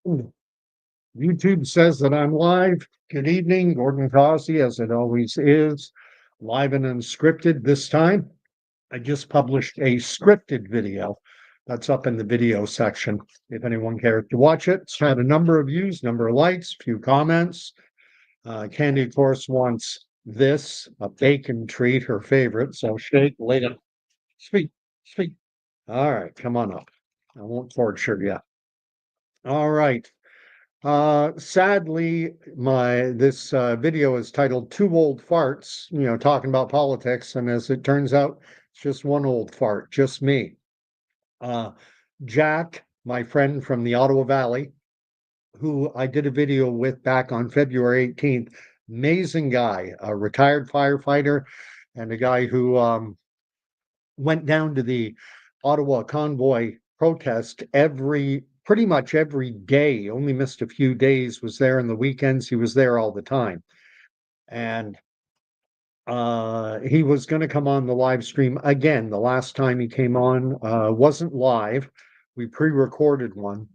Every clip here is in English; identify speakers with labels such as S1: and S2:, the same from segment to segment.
S1: YouTube says that I'm live. Good evening, Gordon Causey, as it always is, live and unscripted. This time, I just published a scripted video that's up in the video section. If anyone cares to watch it, it's had a number of views, number of likes, few comments. Candy, of course, wants this, a bacon treat, her favorite. So shake, lay down, speak, speak. All right, come on up. I won't torture you. All right. Sadly, my this video is titled Two Old Farts, talking about politics, and as it turns out, it's just one old fart, just me. Uh, Jack, my friend from the Ottawa Valley, who I did a video with back on February 18th, amazing guy, a retired firefighter, and a guy who went down to the Ottawa convoy protest pretty much every day, only missed a few days, was there on the weekends. He was there all the time. And he was going to come on the live stream again. The last time he came on wasn't live. We pre-recorded one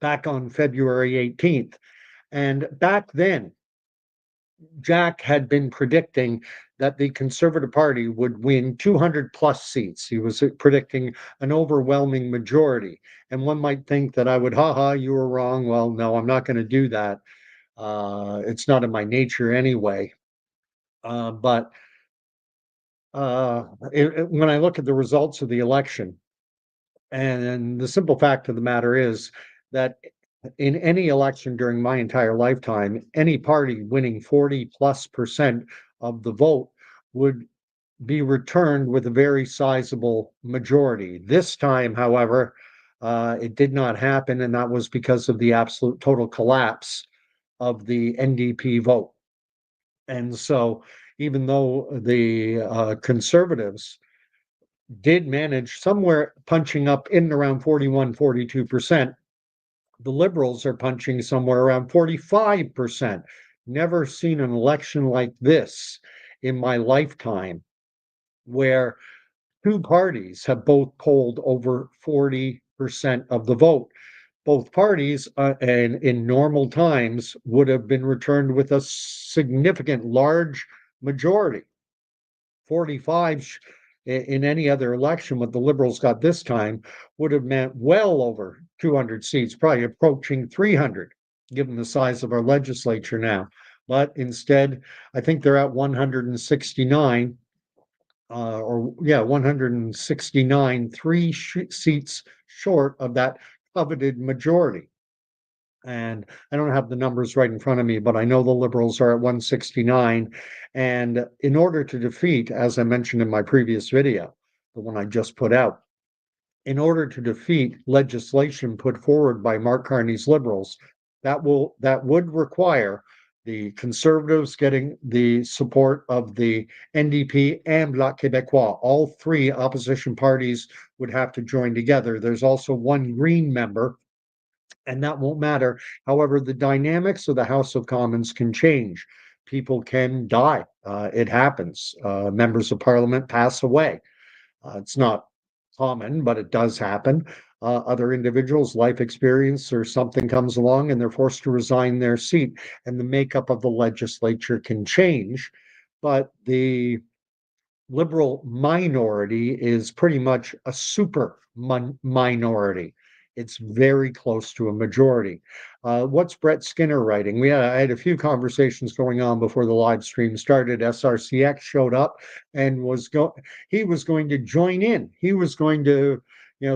S1: back on February 18th. And back then, Jack had been predicting that the Conservative Party would win 200 plus seats. He was predicting an overwhelming majority. And one might think that I would, haha, you were wrong. Well, no, I'm not going to do that. It's not in my nature anyway. But when I look at the results of the election, and the simple fact of the matter is that in any election during my entire lifetime, any party winning 40+% of the vote would be returned with a very sizable majority. This time, however, it did not happen, and that was because of the absolute total collapse of the NDP vote. And so, even though the Conservatives did manage somewhere punching up in and around 41, 42%, the Liberals are punching somewhere around 45%. Never seen an election like this in my lifetime, where two parties have both polled over 40% of the vote. Both parties, and in normal times, would have been returned with a significant, large majority. 45 in any other election, what the Liberals got this time would have meant well over 200 seats, probably approaching 300, given the size of our legislature now. But instead, I think they're at 169, 169, seats short of that coveted majority. And I don't have the numbers right in front of me, but I know the Liberals are at 169. And in order to defeat, as I mentioned in my previous video, the one I just put out, in order to defeat legislation put forward by Mark Carney's Liberals, that would require the Conservatives getting the support of the NDP and Bloc Québécois. All three opposition parties would have to join together. There's also one Green member, and that won't matter. However, the dynamics of the House of Commons can change. People can die. It happens. Members of Parliament pass away. It's not common, but it does happen. Other individuals, life experience or something comes along and they're forced to resign their seat, and the makeup of the legislature can change. But the Liberal minority is pretty much a super minority. It's very close to a majority. What's Brett Skinner writing? I had a few conversations going on before the live stream started. SRCX showed up and he was going to join in. He was going to,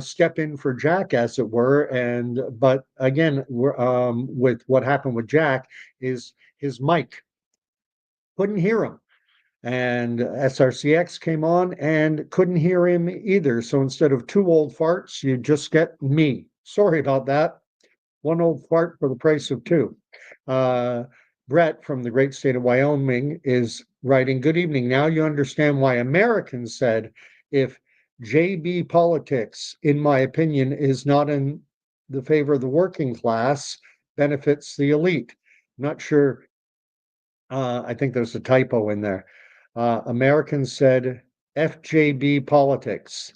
S1: step in for Jack, as it were. But again, with what happened with Jack is his mic couldn't hear him. And SRCX came on and couldn't hear him either. So instead of two old farts, you just get me. Sorry about that. One old fart for the price of two. Brett from the great state of Wyoming is writing, "Good evening. Now you understand why Americans said if JB politics, in my opinion, is not in the favor of the working class, benefits the elite." Not sure. I think there's a typo in there. Americans said FJB politics.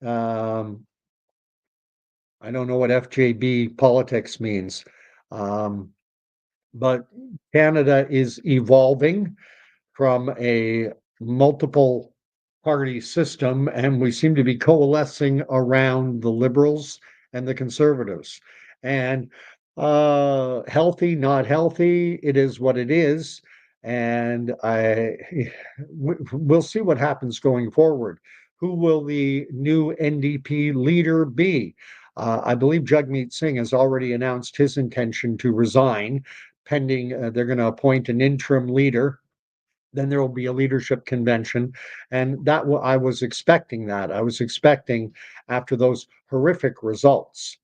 S1: Um, I don't know what FJB politics means. Um, but Canada is evolving from a multiple party system, and we seem to be coalescing around the Liberals and the Conservatives. And healthy, not healthy, it is what it is. And we'll see what happens going forward. Who will the new NDP leader be? I believe Jagmeet Singh has already announced his intention to resign, pending they're going to appoint an interim leader. Then there will be a leadership convention, and I was expecting that. I was expecting after those horrific results,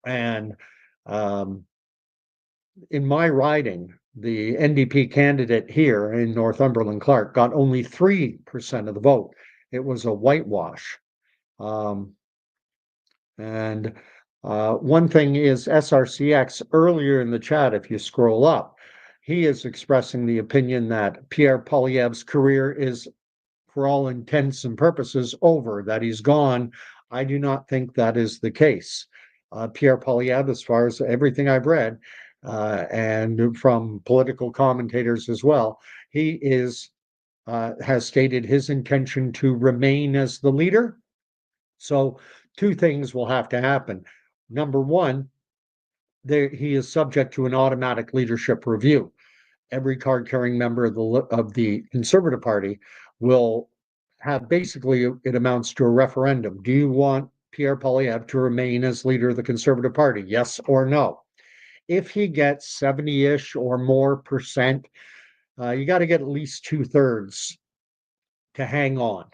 S1: and um, in my riding, the NDP candidate here in Northumberland Clark got only 3% of the vote. It was a whitewash. Um, and one thing is SRCX earlier in the chat, if you scroll up, he is expressing the opinion that Pierre Poilievre's career is, for all intents and purposes, over, that he's gone. I do not think that is the case. Pierre Poilievre, as far as everything I've read, and from political commentators as well, he has stated his intention to remain as the leader. So two things will have to happen. Number one, he is subject to an automatic leadership review. Every card-carrying member of the Conservative Party will have, basically, it amounts to a referendum. Do you want Pierre Poilievre to remain as leader of the Conservative Party? Yes or no? If he gets 70-ish or more percent, you got to get at least 2/3 to hang on.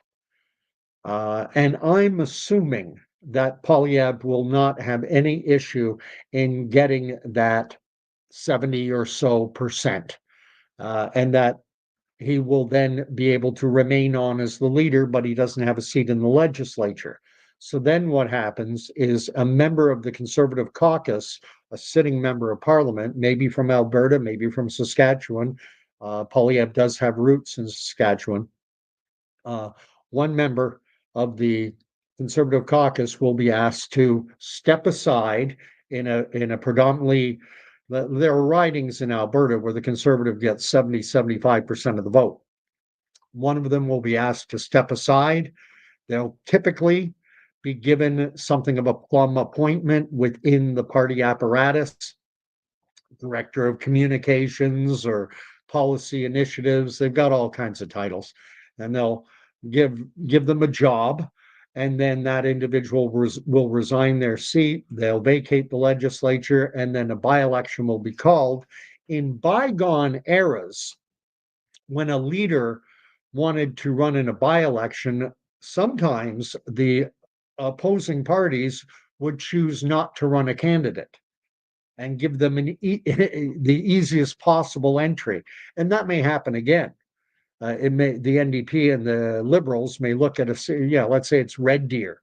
S1: And I'm assuming that Poilievre will not have any issue in getting that 70 or so percent, and that he will then be able to remain on as the leader, but he doesn't have a seat in the legislature. So then what happens is a member of the Conservative caucus, a sitting member of parliament, maybe from Alberta, maybe from Saskatchewan. Poilievre does have roots in Saskatchewan. One member of the Conservative caucus will be asked to step aside in a predominantly, there are ridings in Alberta where the Conservative gets 70-75% of the vote. One of them will be asked to step aside. They'll typically be given something of a plum appointment within the party apparatus, director of communications or policy initiatives. They've got all kinds of titles, and they'll give them a job, and then that individual will resign their seat. They'll vacate the legislature, and then a by-election will be called. In bygone eras, when a leader wanted to run in a by-election, sometimes the opposing parties would choose not to run a candidate and give them the easiest possible entry. And that may happen again. The NDP and the Liberals may look at let's say it's Red Deer,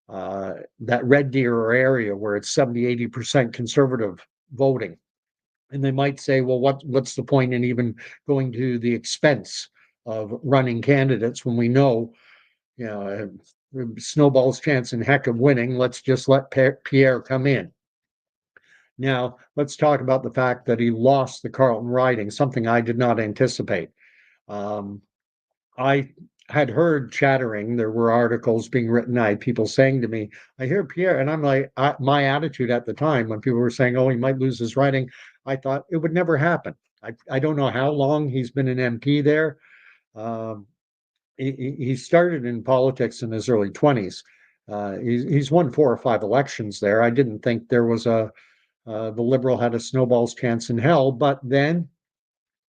S1: that Red Deer area where it's 70-80% Conservative voting. And they might say, well, what's the point in even going to the expense of running candidates when we know, snowball's chance in heck of winning, let's just let Pierre come in. Now, let's talk about the fact that he lost the Carleton riding, something I did not anticipate. I had heard chattering, there were articles being written, I had people saying to me, I hear Pierre, and I'm like, my attitude at the time when people were saying, oh, he might lose his riding, I thought it would never happen. I don't know how long he's been an MP there. He started in politics in his early 20s. He's won 4 or 5 elections there. I didn't think there was the Liberal had a snowball's chance in hell, but then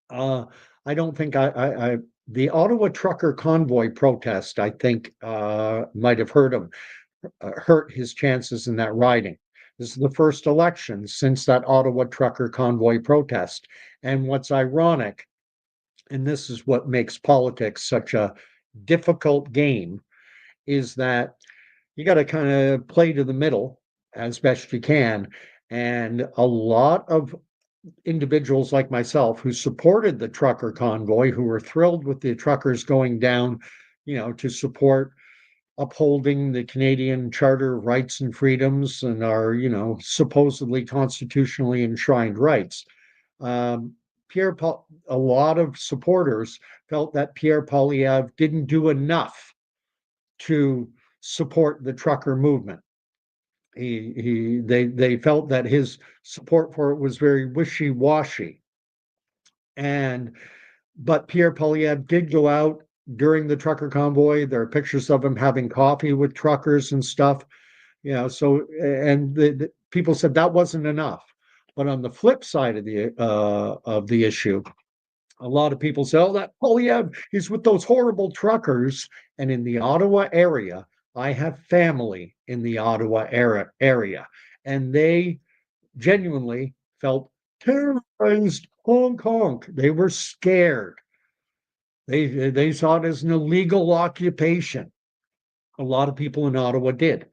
S1: I don't think the Ottawa trucker convoy protest, I think, might have hurt his chances in that riding. This is the first election since that Ottawa trucker convoy protest. And what's ironic, and this is what makes politics such a difficult game, is that you got to kind of play to the middle as best you can. And a lot of individuals like myself who supported the trucker convoy, who were thrilled with the truckers going down, to support upholding the Canadian Charter of Rights and Freedoms and our, supposedly constitutionally enshrined rights. Um, a lot of supporters felt that Pierre Poilievre didn't do enough to support the trucker movement. They felt that his support for it was very wishy-washy. And but Pierre Poilievre did go out during the trucker convoy. There are pictures of him having coffee with truckers and stuff. So and the people said that wasn't enough. But on the flip side of the issue, a lot of people say, "Oh, that Poilievre, he's with those horrible truckers." And in the Ottawa area, I have family in the Ottawa area, and they genuinely felt terrorized. Honk honk. They were scared. They saw it as an illegal occupation. A lot of people in Ottawa did.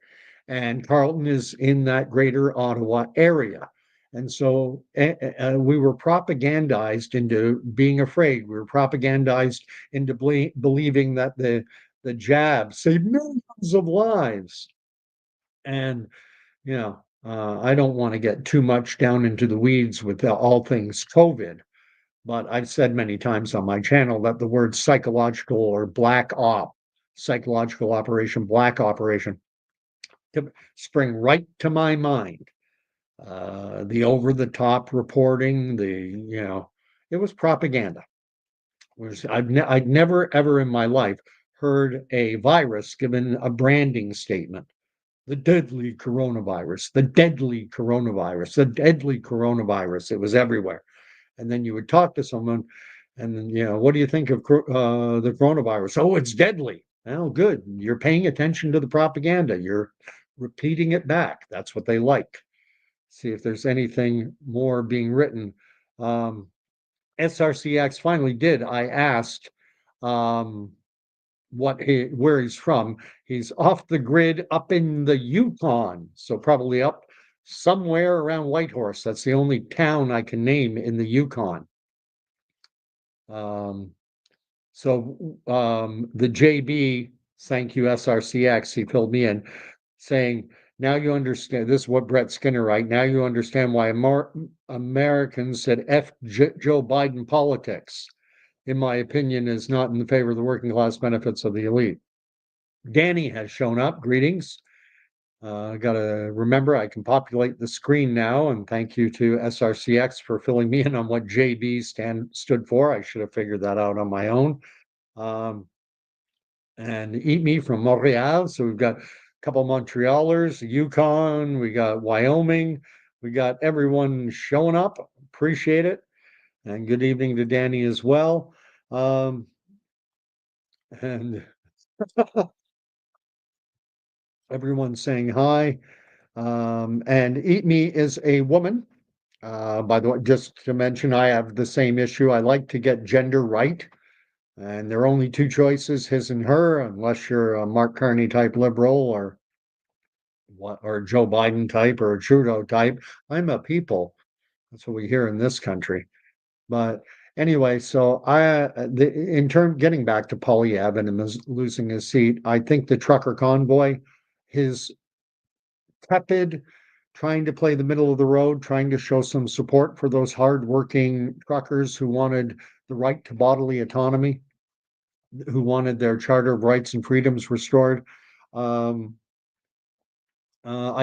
S1: And Carleton is in that greater Ottawa area. And so we were propagandized into being afraid. We were propagandized into believing that the jab saved millions of lives. And, I don't want to get too much down into the weeds with all things COVID, but I've said many times on my channel that the word psychological or psychological operation, black operation, spring right to my mind. The over the top reporting, it was propaganda. I'd never ever in my life heard a virus given a branding statement. The deadly coronavirus, the deadly coronavirus, the deadly coronavirus. It was everywhere. And then you would talk to someone, and then, what do you think of the coronavirus? Oh, it's deadly. Well, good. You're paying attention to the propaganda. You're repeating it back. That's what they like. See if there's anything more being written. SRCX finally did. I asked um, where he's from. He's off the grid up in the Yukon, so probably up somewhere around Whitehorse. That's the only town I can name in the Yukon. The JB, thank you, SRCX, he filled me in, saying, now you understand, this is what Brett Skinner write, now you understand why Americans said F Joe Biden politics, in my opinion, is not in the favor of the working class benefits of the elite. Danny has shown up, greetings. Got to remember, I can populate the screen now, and thank you to SRCX for filling me in on what JB stood for. I should have figured that out on my own. And Eat Me from Montreal. So we've got a couple Montrealers, Yukon, we got Wyoming, we got everyone showing up. Appreciate it. And good evening to Danny as well. And everyone's saying hi. And Eat Me is a woman. By the way, just to mention, I have the same issue. I like to get gender right. And there are only two choices, his and her, unless you're a Mark Carney type liberal or Joe Biden type or a Trudeau type. I'm a people. That's what we hear in this country. But anyway, so getting back to Poilievre and him losing his seat, I think the trucker convoy, his tepid, trying to play the middle of the road, trying to show some support for those hardworking truckers who wanted the right to bodily autonomy, who wanted their Charter of Rights and Freedoms restored. I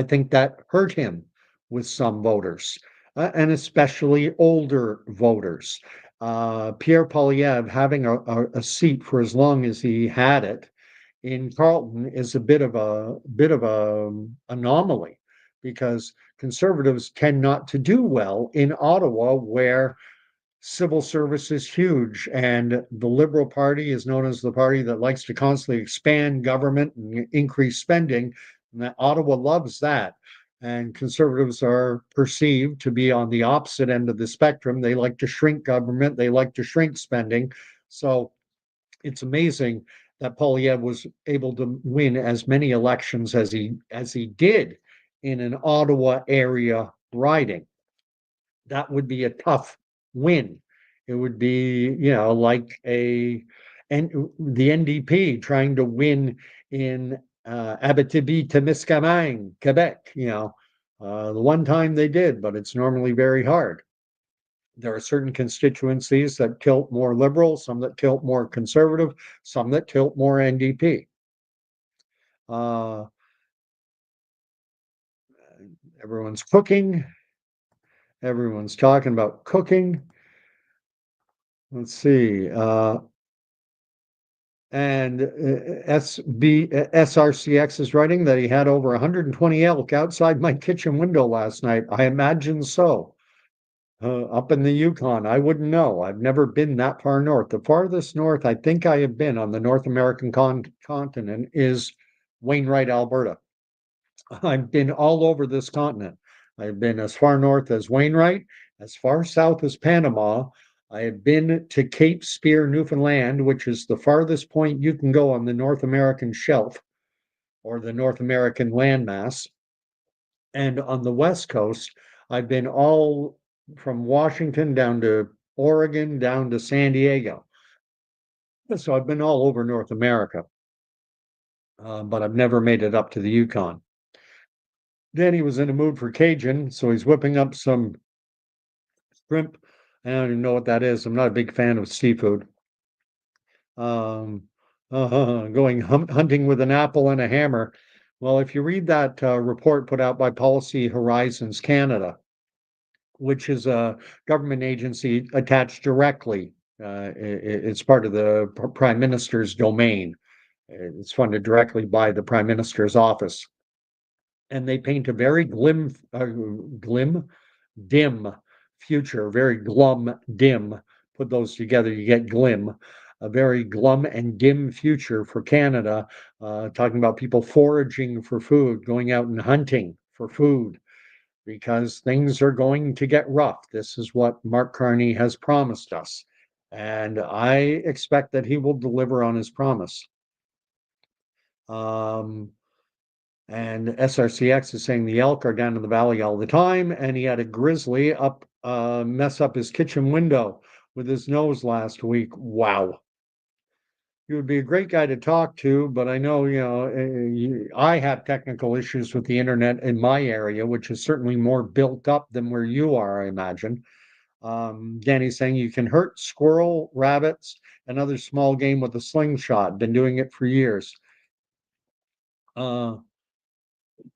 S1: think that hurt him with some voters, and especially older voters. Pierre Poilievre having a seat for as long as he had it in Carleton is a bit of a anomaly, because conservatives tend not to do well in Ottawa, where civil service is huge, and the Liberal Party is known as the party that likes to constantly expand government and increase spending. And Ottawa loves that. And conservatives are perceived to be on the opposite end of the spectrum. They like to shrink government, they like to shrink spending. So it's amazing that Poilievre was able to win as many elections as he did in an Ottawa area riding. That would be a tough win. It would be, like the NDP trying to win in Abitibi-Témiscamingue, Quebec, the one time they did, but it's normally very hard. There are certain constituencies that tilt more liberal, some that tilt more conservative, some that tilt more NDP. Uh, everyone's cooking. Everyone's talking about cooking. Let's see. And SRCX is writing that he had over 120 elk outside my kitchen window last night. I imagine so. Up in the Yukon, I wouldn't know. I've never been that far north. The farthest north I think I have been on the North American continent is Wainwright, Alberta. I've been all over this continent. I've been as far north as Wainwright, as far south as Panama. I have been to Cape Spear, Newfoundland, which is the farthest point you can go on the North American shelf or the North American landmass. And on the West Coast, I've been all from Washington down to Oregon, down to San Diego. So I've been all over North America, but I've never made it up to the Yukon. Danny was in a mood for Cajun, so he's whipping up some shrimp. I don't even know what that is. I'm not a big fan of seafood. Going hunting with an apple and a hammer. Well, if you read that report put out by Policy Horizons Canada, which is a government agency attached directly, it's part of the Prime Minister's domain. It's funded directly by the Prime Minister's office. And they paint a very dim future, very glum, dim. Put those together, you get glim. A very glum and dim future for Canada, talking about people foraging for food, going out and hunting for food, because things are going to get rough. This is what Mark Carney has promised us. And I expect that he will deliver on his promise. And SRCX is saying the elk are down in the valley all the time, and he had a grizzly mess up his kitchen window with his nose last week. Wow. He would be a great guy to talk to, but I know, I have technical issues with the internet in my area, which is certainly more built up than where you are, I imagine. Danny's saying you can hurt squirrel, rabbits, and other small game with a slingshot. Been doing it for years.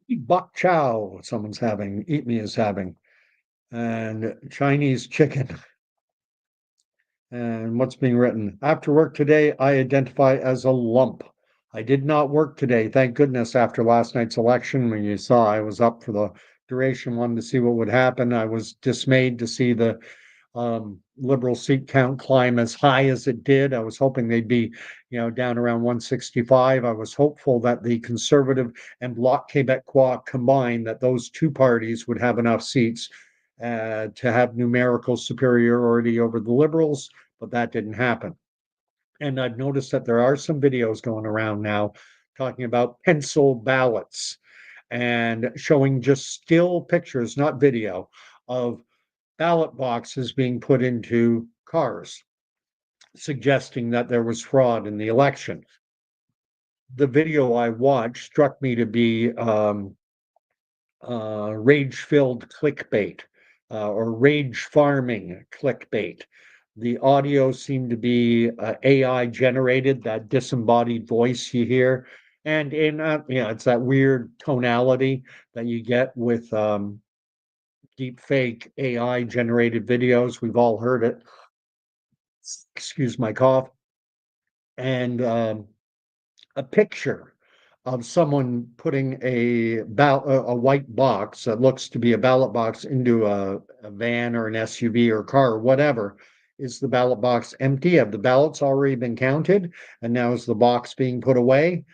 S1: Bok chow, someone's having, Eat Me is having, and Chinese chicken. And what's being written? After work today, I identify as a lump. I did not work today, thank goodness, after last night's election. When you saw I was up for the duration, wanted to see what would happen. I was dismayed to see the Liberal seat count climb as high as it did. I was hoping they'd be, down around 165. I was hopeful that the Conservative and Bloc Québécois combined, that those two parties would have enough seats to have numerical superiority over the Liberals, but that didn't happen. And I've noticed that there are some videos going around now talking about pencil ballots and showing just still pictures, not video, of ballot boxes being put into cars, suggesting that there was fraud in the election. The video I watched struck me to be rage-filled clickbait or rage farming clickbait. The audio seemed to be AI generated, that disembodied voice you hear. And it's that weird tonality that you get with deep fake AI generated videos. We've all heard it. Excuse my cough. And a picture of someone putting a white box that looks to be a ballot box into a van or an SUV or car or whatever. Is the ballot box empty? Have the ballots already been counted? And now is the box being put away?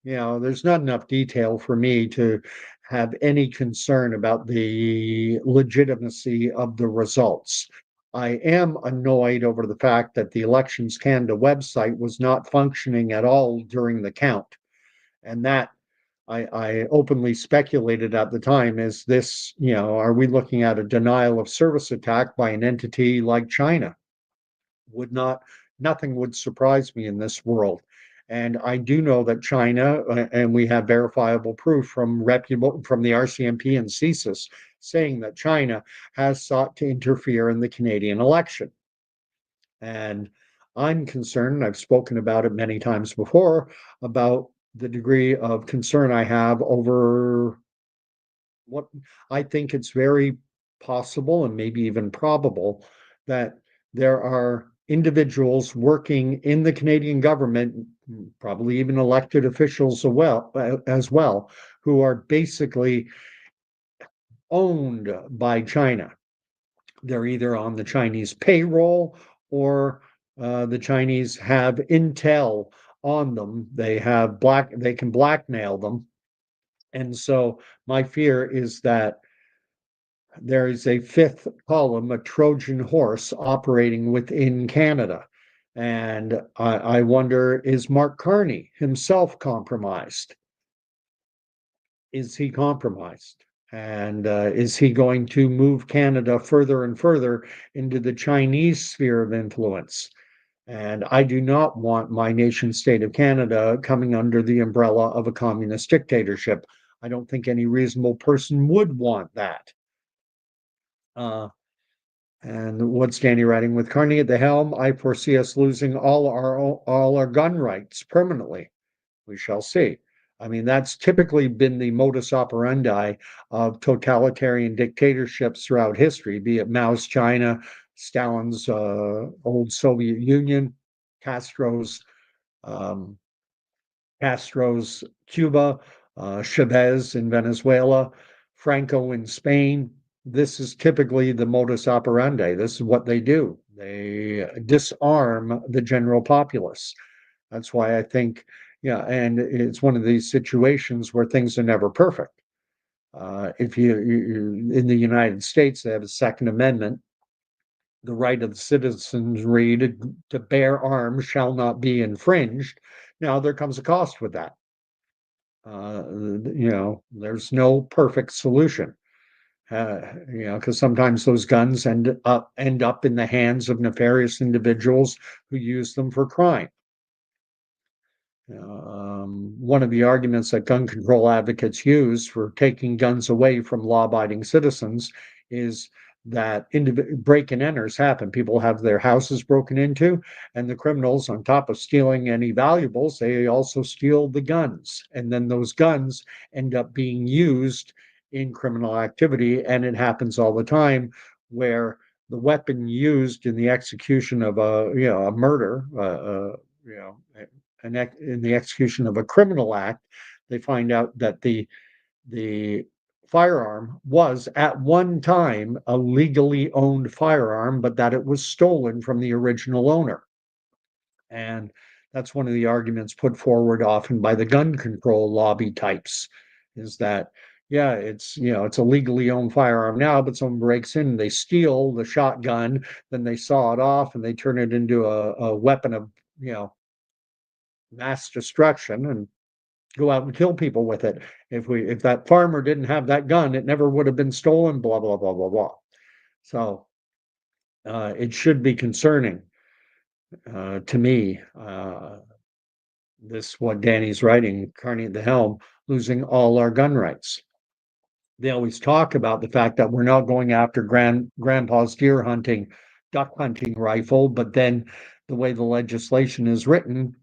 S1: There's not enough detail for me to have any concern about the legitimacy of the results. I am annoyed over the fact that the Elections Canada website was not functioning at all during the count. And that I openly speculated at the time, is this, are we looking at a denial of service attack by an entity like China? Nothing would surprise me in this world. And I do know that China, and we have verifiable proof from the RCMP and CSIS, saying that China has sought to interfere in the Canadian election. And I'm concerned, I've spoken about it many times before, about the degree of concern I have over what I think it's very possible and maybe even probable that there are individuals working in the Canadian government, probably even elected officials as well, who are basically owned by China. They're either on the Chinese payroll or the Chinese have intel on them. They can blackmail them. And so my fear is that there is a fifth column, a Trojan horse operating within Canada. And I wonder, is Mark Carney himself compromised? Is he compromised? And is he going to move Canada further and further into the Chinese sphere of influence? And I do not want my nation state of Canada coming under the umbrella of a communist dictatorship. I don't think any reasonable person would want that. Uh, and what's Danny writing? With Carney at the helm, I foresee us losing all our gun rights permanently. We shall see. I mean, that's typically been the modus operandi of totalitarian dictatorships throughout history, be it Mao's China, Stalin's old Soviet Union, Castro's um, Castro's Cuba, Chavez in Venezuela, Franco in Spain. This is typically the modus operandi. This is what they do. They disarm the general populace. That's why I think, yeah, and it's one of these situations where things are never perfect. If you in the United States, they have a Second Amendment. The right of the citizenry to bear arms shall not be infringed. Now, there comes a cost with that. There's no perfect solution. Because sometimes those guns end up in the hands of nefarious individuals who use them for crime. One of the arguments that gun control advocates use for taking guns away from law-abiding citizens is that break and enters happen. People have their houses broken into, and the criminals, on top of stealing any valuables, they also steal the guns. And then those guns end up being used in criminal activity, and it happens all the time where the weapon used in the execution of a murder, in the execution of a criminal act, they find out that the firearm was at one time a legally owned firearm, but that it was stolen from the original owner. And that's one of the arguments put forward often by the gun control lobby types, is that yeah, it's a legally owned firearm now, but someone breaks in, they steal the shotgun, then they saw it off and they turn it into a weapon of mass destruction and go out and kill people with it. If that farmer didn't have that gun, it never would have been stolen, blah, blah, blah, blah, blah. So it should be concerning to me. This what Danny's writing, Carney at the helm, losing all our gun rights. They always talk about the fact that we're not going after grandpa's deer hunting, duck hunting rifle, but then the way the legislation is written,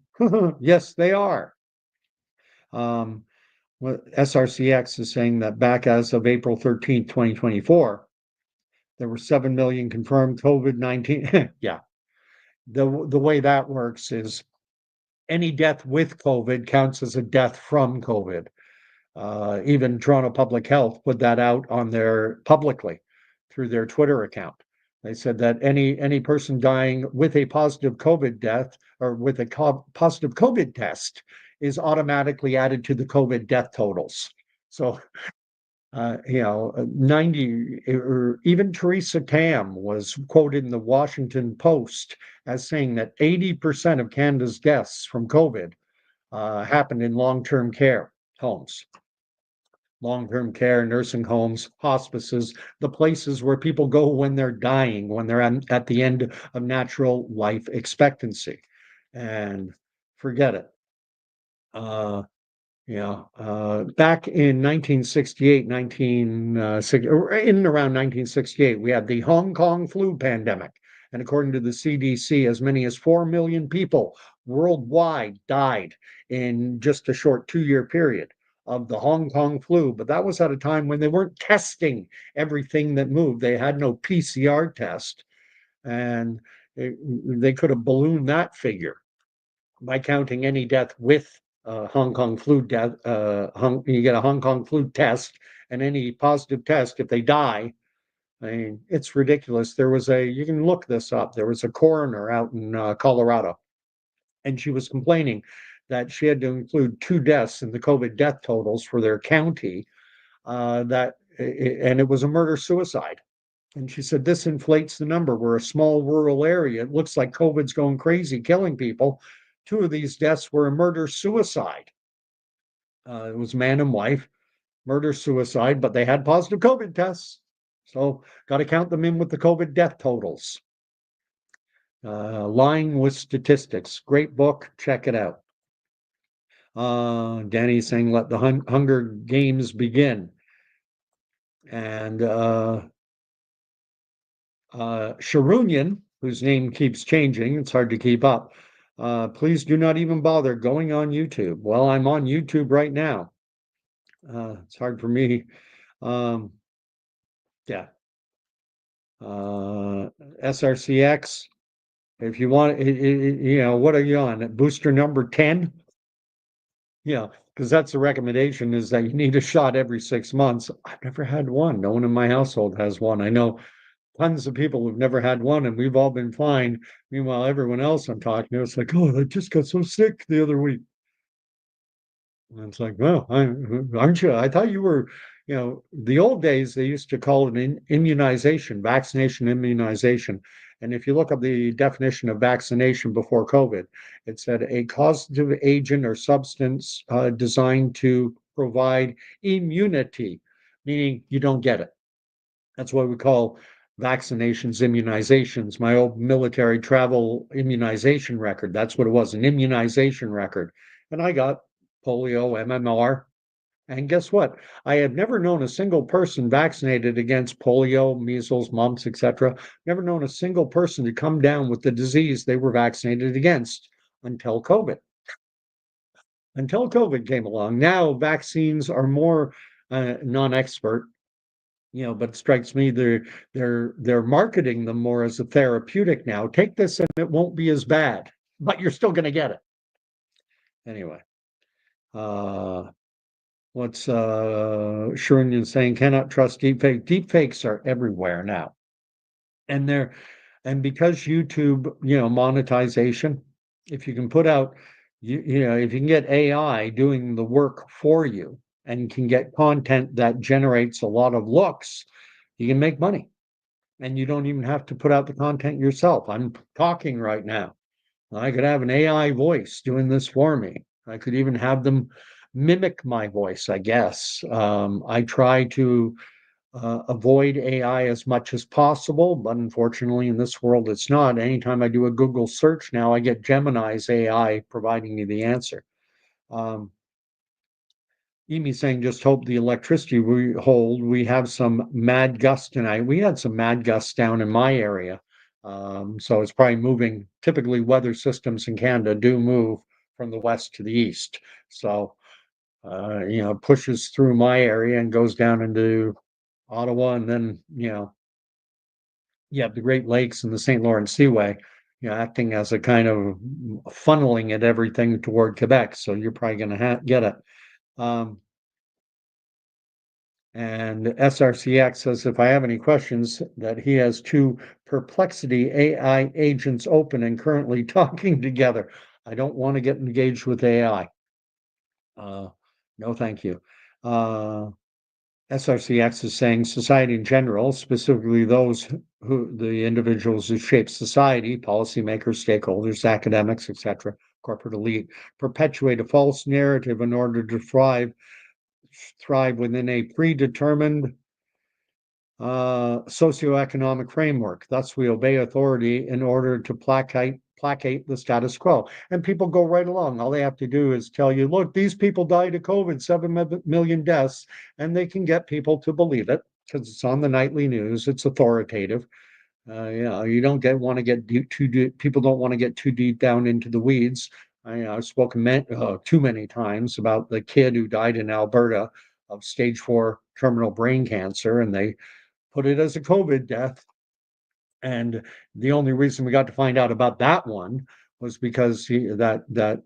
S1: yes, they are. SRCX is saying that back as of April 13th, 2024, there were 7 million confirmed COVID-19. Yeah. The way that works is any death with COVID counts as a death from COVID. Even Toronto Public Health put that out on their publicly through their Twitter account. They said that any person dying with a positive COVID death or with a positive COVID test is automatically added to the COVID death totals. So, 90 or even Theresa Tam was quoted in the Washington Post as saying that 80% of Canada's deaths from COVID happened in long-term care homes. Long-term care, nursing homes, hospices, the places where people go when they're dying, when they're at the end of natural life expectancy. And forget it. Uh, Back in 1968, or in and around 1968, we had the Hong Kong flu pandemic. And according to the CDC, as many as 4 million people worldwide died in just a short 2-year period of the Hong Kong flu. But that was at a time when they weren't testing everything that moved. They had no PCR test, and they could have ballooned that figure by counting any death with Hong Kong flu death. You get a Hong Kong flu test, and any positive test, if they die, I mean, it's ridiculous. You can look this up. There was a coroner out in Colorado, and she was complaining that she had to include 2 deaths in the COVID death totals for their county. And it was a murder suicide. And she said, this inflates the number. We're a small rural area. It looks like COVID's going crazy, killing people. 2 of these deaths were a murder suicide. It was man and wife, murder suicide, but they had positive COVID tests. So got to count them in with the COVID death totals. Lying with Statistics. Great book. Check it out. Danny's saying, let the Hunger Games begin. And Sharunian, whose name keeps changing, it's hard to keep up. Please do not even bother going on YouTube. Well, I'm on YouTube right now. It's hard for me. Yeah. SRCX. If you want, what are you on? Booster number 10? Yeah, because that's the recommendation, is that you need a shot every 6 months. I've never had one. No one in my household has one. I know tons of people who've never had one, and we've all been fine. Meanwhile, everyone else I'm talking to, it's like, oh, I just got so sick the other week. And it's like, well, aren't you? I thought you were, the old days, they used to call it an immunization, vaccination immunization. And if you look up the definition of vaccination before COVID, it said a causative agent or substance designed to provide immunity, meaning you don't get it. That's what we call vaccinations, immunizations. My old military travel immunization record, that's what it was, an immunization record. And I got polio, MMR. And guess what? I have never known a single person vaccinated against polio, measles, mumps, etc. Never known a single person to come down with the disease they were vaccinated against until COVID. Until COVID came along. Now vaccines are more non-expert, but it strikes me they're marketing them more as a therapeutic now. Take this and it won't be as bad, but you're still going to get it anyway. What's Shrunian saying? Cannot trust deepfake. Deepfakes are everywhere now, and because YouTube, monetization. If you can put out, if you can get AI doing the work for you, and can get content that generates a lot of looks, you can make money. And you don't even have to put out the content yourself. I'm talking right now. I could have an AI voice doing this for me. I could even have them mimic my voice, I guess. I try to avoid AI as much as possible, but unfortunately in this world it's not. Anytime I do a Google search now, I get Gemini's AI providing me the answer. Amy saying, just hope the electricity we hold. We have some mad gusts tonight. We had some mad gusts down in my area. So it's probably moving. Typically, weather systems in Canada do move from the west to the east. So, pushes through my area and goes down into Ottawa. And then, you have the Great Lakes and the St. Lawrence Seaway, acting as a kind of funneling at everything toward Quebec. So you're probably going to get it. And SRCX says, if I have any questions, that he has 2 Perplexity AI agents open and currently talking together. I don't want to get engaged with AI. No, thank you. SRCX is saying society in general, specifically the individuals who shape society, policymakers, stakeholders, academics, etc., corporate elite, perpetuate a false narrative in order to thrive within a predetermined socioeconomic framework. Thus, we obey authority in order to placate placate the status quo. And people go right along. All they have to do is tell you, look, these people died of COVID, 7 million deaths, and they can get people to believe it because it's on the nightly news. It's authoritative. You don't want to get too deep. People don't want to get too deep down into the weeds. I've spoken too many times about the kid who died in Alberta of stage 4 terminal brain cancer, and they put it as a COVID death. And the only reason we got to find out about that one was because that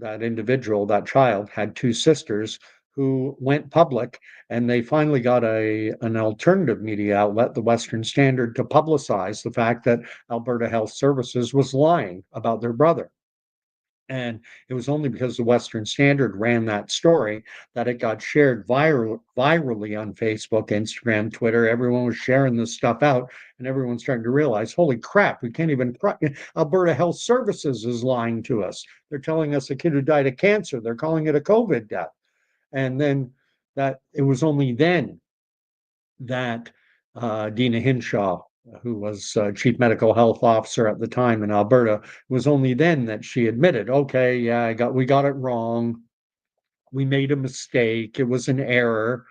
S1: individual, that child, had two sisters who went public, and they finally got an alternative media outlet, the Western Standard, to publicize the fact that Alberta Health Services was lying about their brother. And it was only because the Western Standard ran that story that it got shared virally on Facebook, Instagram, Twitter. Everyone was sharing this stuff out, and everyone's starting to realize, holy crap, we can't even. Alberta Health Services is lying to us. They're telling us a kid who died of cancer. They're calling it a COVID death. And then that it was only then that Dina Hinshaw, who was chief medical health officer at the time in Alberta, it was only then that she admitted, okay, yeah, we got it wrong. We made a mistake. It was an error.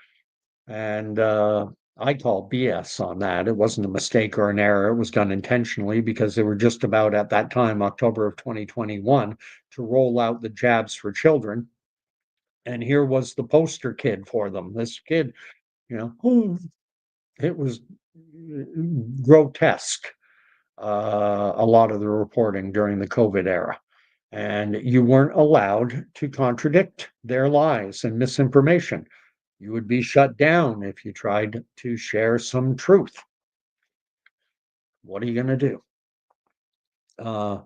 S1: And I call BS on that. It wasn't a mistake or an error. It was done intentionally because they were just about at that time, October of 2021, to roll out the jabs for children. And here was the poster kid for them. This kid, it was grotesque, a lot of the reporting during the COVID era. And you weren't allowed to contradict their lies and misinformation. You would be shut down if you tried to share some truth. What are you going to do?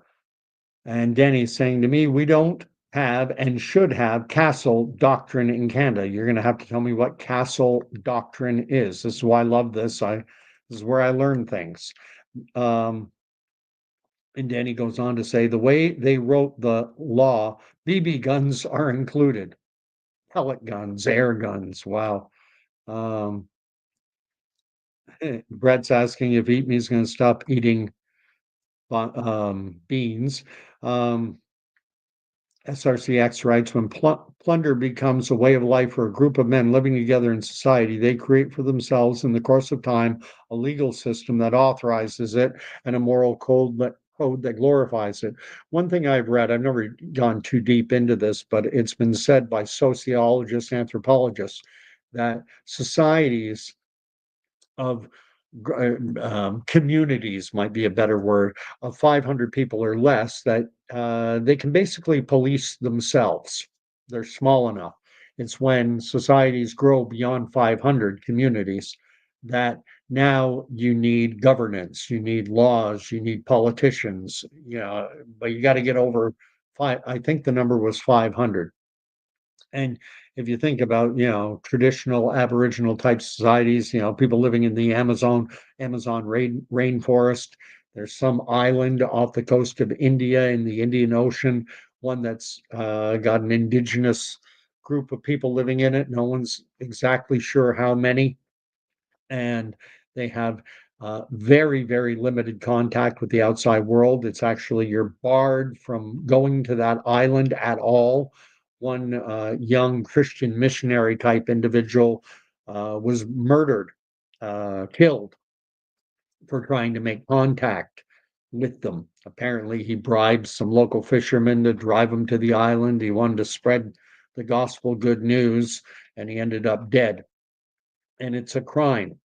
S1: And Denny's saying to me, we don't have and should have castle doctrine in Canada. You're going to have to tell me what castle doctrine is. This is why I love this. This is where I learn things. And Danny goes on to say, the way they wrote the law, BB guns are included. Pellet guns, air guns. Wow. Brett's asking if Eat Me is going to stop eating beans. SRCX writes, when plunder becomes a way of life for a group of men living together in society, they create for themselves in the course of time a legal system that authorizes it and a moral code that glorifies it. One thing I've read, I've never gone too deep into this, but it's been said by sociologists, anthropologists, that societies of communities might be a better word, of 500 people or less, that they can basically police themselves. They're small enough. It's when societies grow beyond 500 communities that now you need governance, you need laws, you need politicians, but you got to get over five. I think the number was 500. And if you think about, traditional Aboriginal type societies, people living in the Amazon rainforest, there's some island off the coast of India in the Indian Ocean, one that's got an indigenous group of people living in it. No one's exactly sure how many. And they have very, very limited contact with the outside world. It's actually, you're barred from going to that island at all. One young Christian missionary type individual was murdered, killed for trying to make contact with them. Apparently, he bribed some local fishermen to drive him to the island. He wanted to spread the gospel good news, and he ended up dead. And it's a crime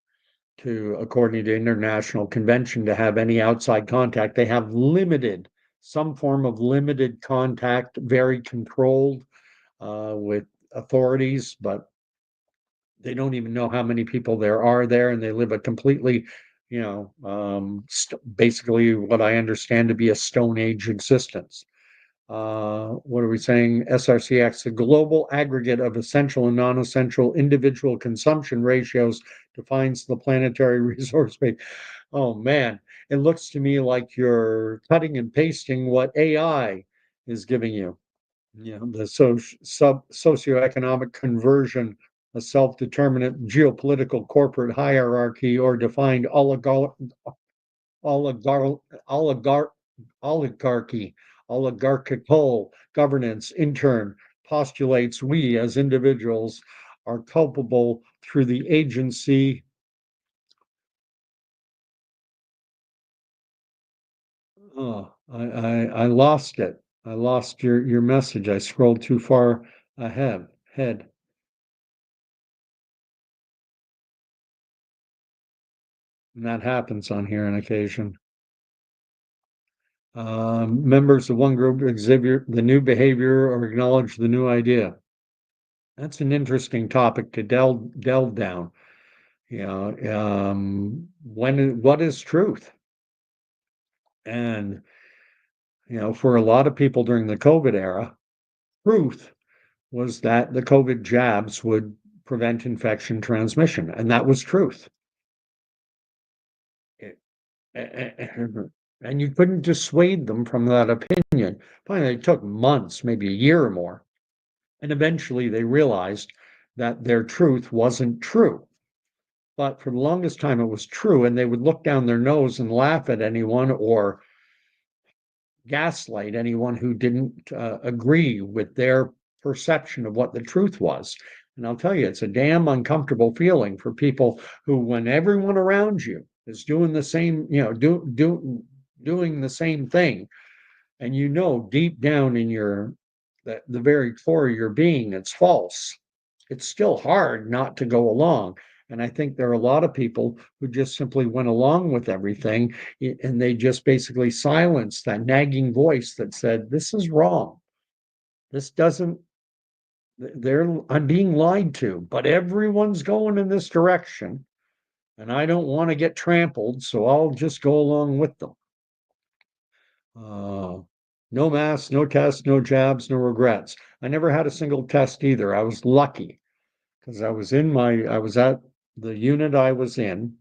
S1: according to International Convention, to have any outside contact. They have some form of limited contact, very controlled with authorities, but they don't even know how many people there are there, and they live a completely, basically what I understand to be a Stone Age existence. What are we saying? SRCX, the global aggregate of essential and non-essential individual consumption ratios defines the planetary resource base. Oh man, it looks to me like you're cutting and pasting what AI is giving you. The socioeconomic conversion, a self-determinate geopolitical corporate hierarchy, or defined oligarch oligarchy, oligarchical governance, in turn, postulates we as individuals are culpable through the agency. Oh, I lost it. I lost your message. I scrolled too far ahead. Head. And that happens on here on occasion. Members of one group exhibit the new behavior or acknowledge the new idea. That's an interesting topic to delve down. What is truth? And for a lot of people during the COVID era, truth was that the COVID jabs would prevent infection transmission, and that was truth. It- and you couldn't dissuade them from that opinion. Finally, it took months, maybe a year or more, and eventually they realized that their truth wasn't true. But for the longest time, it was true, and they would look down their nose and laugh at anyone or gaslight anyone who didn't agree with their perception of what the truth was. And I'll tell you, it's a damn uncomfortable feeling for people who, when everyone around you is doing the same, doing the same thing, and deep down in the very core of your being, it's false. It's still hard not to go along. And I think there are a lot of people who just simply went along with everything and they just basically silenced that nagging voice that said, this is wrong. This doesn't, I'm being lied to, but everyone's going in this direction. And I don't want to get trampled, so I'll just go along with them. Uh, no masks, no tests, no jabs, no regrets. I never had a single test either. I was lucky because I was at the unit I was in,